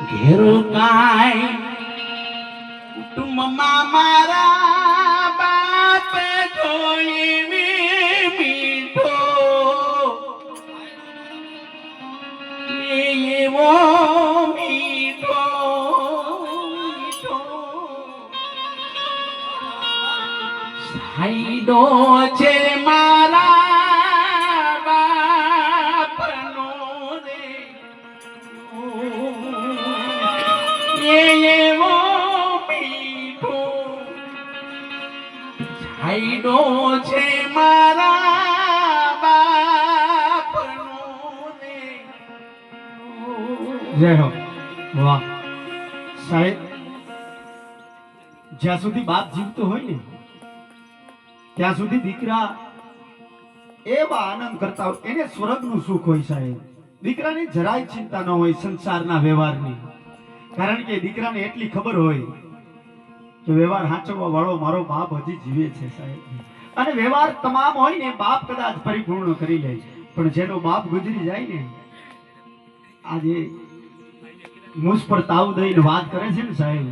ઘેરો કાય કુટુંબમાં મારા બાપ જોઈને મીઠો એવો મીઠો સાઈડો છે મારા બાપનો રે એવો મીઠો સાઈડો છે મારા બાપનો રે. જય હો. વાહ સાહેબ, જ્યાં સુધી બાપ જીવતો હોય ને ત્યાં સુધી દીકરા એવા આનંદ કરતા હોય, એને સ્વર્ગનું સુખ હોય સાહેબ. દીકરાને જરાય ચિંતા ન હોય સંસારના વ્યવહારની, કારણ કે દીકરાને એટલી ખબર હોય કે વ્યવહાર સાચવવા વાળો મારો બાપ હજી જીવે છે સાહેબ. અને વ્યવહાર તમામ હોય ને બાપ કદાચ પરિપૂર્ણ કરી લે, પણ જેનો બાપ ગુજરી જાય ને, આજે મુસ પર તાવ દઈને વાત કરે છે ને સાહેબ,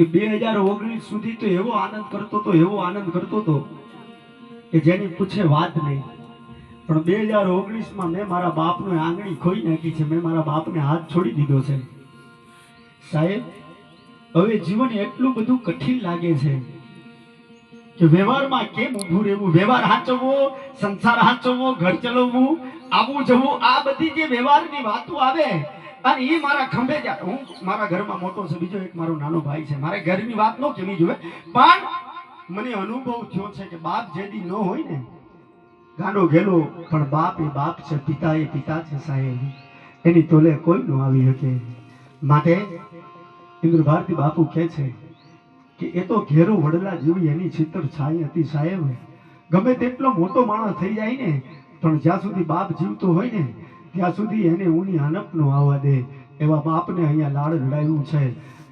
એ 2019 સુધી તો એવો આનંદ કરતો હતો કે જેની પૂછે વાત નહીં. પણ 2019માં મેં મારા બાપનો આંગળી ખોઈ નાખી છે, મેં મારા બાપને હાથ છોડી દીધો છે સાહેબ. હવે જીવન એટલું બધું કઠિન લાગે છે કે વ્યવહારમાં કેમ ઊભું રહેવું, વ્યવહાર હાચવવો, સંસાર હાચવવો, ઘર ચલાવવું, આવું જવું, આ બધી જે વ્યવહારની વાતો આવે અને એ મારા ખંભે જાય. હું મારા ઘરમાં મોટો છે, બીજો એક મારો નાનો ભાઈ છે, મારે ઘરની વાત ન કેવી જોઈએ, પણ મને અનુભવ થયો છે કે બાપ જેદી ન હોય ને ગાંડો ગેલો, પણ બાપ એ બાપ છે, પિતા એ પિતા છે સાહેબ. એની તોલે કોઈ ન આવી શકે. માટે ઇન્દ્ર ભારતી બાપુ કહે છે કે એ તો ઘેરો વડલા જેવી એની ચિત્ર છાઈ હતી સાહેબ. ગમે તેટલો મોટો માણસ થઈ જાય ને, પણ જ્યાં સુધી બાપ જીવતો હોય ને ત્યાં સુધી એને ઊની હનપ નો આવવા દે. એવા બાપને અહીંયા લાડ લડાવ્યું છે.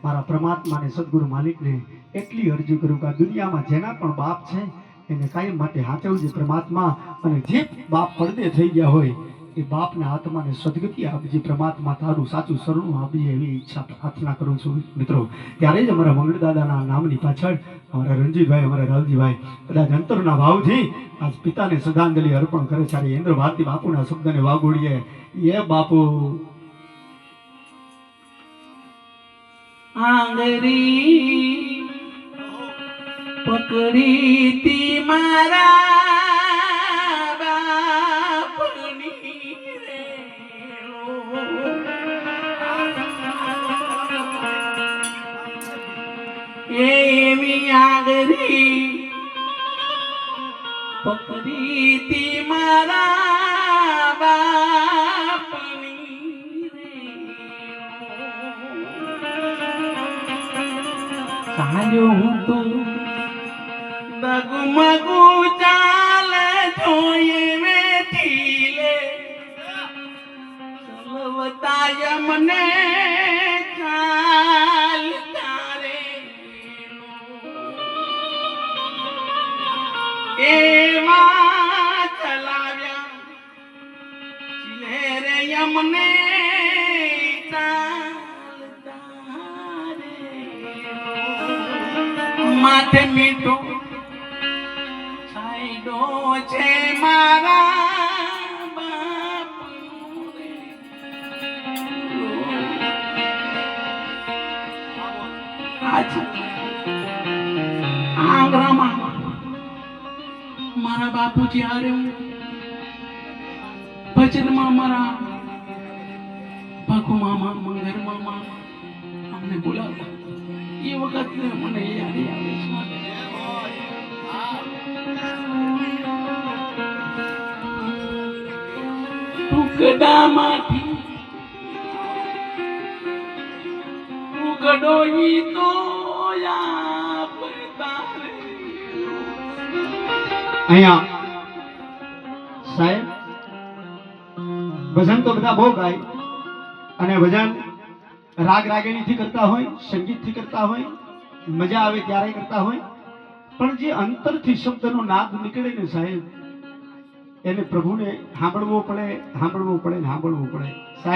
મારા પરમાત્માને સદગુરુ માલિકને એટલી અરજી કરું કે આ દુનિયામાં જેના પણ બાપ છે એને કાયમ માટે હાચવજે પ્રમાત્મા. અને જે બાપ પડદે થઈ ગયા હોય એ બાપના આત્માને સદગતિ આપજે પ્રમાત્મા, તારું સાચું શરણું આપજે, એવી ઈચ્છા પ્રાર્થના કરું છું મિત્રો. ત્યારે જ અમારા મંગળ દાદાના નામની પાછળ અમારા રણજીતભાઈ, અમારા રાવજીભાઈ કદાચ અંતરના ભાવથી આજ પિતાને શ્રદ્ધાંજલિ અર્પણ કરે છે. ઇન્દ્ર ભારતી બાપુના શબ્દને વાગોડીએ. એ બાપુ આંગળી પકડી તી મારા બાપની રે એવી આંગળી પકડી તી મારા બાપની રે ચાલ્યો હું તો ડગમગુ ચાલે જોઈએ વેઠીલે ચલવતાય મને ચાલતા રે એવા ચલાવ્યા ચિલે રે યમને ચાલતા રે માથે મીઠું છાંયડો છે મારા બાપનો રે. આંગરામાં મારા બાપુજી હારે હું ભજનમાં મારા ભાગુ મામા, મંગર મામા અમને બોલાવતા. એ વખત મને યાદ આવે છે. ટુકડામાંથી ટુકડો ઈ તો આપતા રે. અહીંયા સાહેબ ભજન તો બધા બહુ ગાય, અને ભજન રાગ રાગીણીથી કરતા હોય, સંગીતથી કરતા હોય, મજા આવે ત્યારે કરતા હોય, પણ જે અંતરથી શબ્દનો નાદ નીકળે ને સાહેબ, એને પ્રભુને સાંભળવો પડે સાહેબ.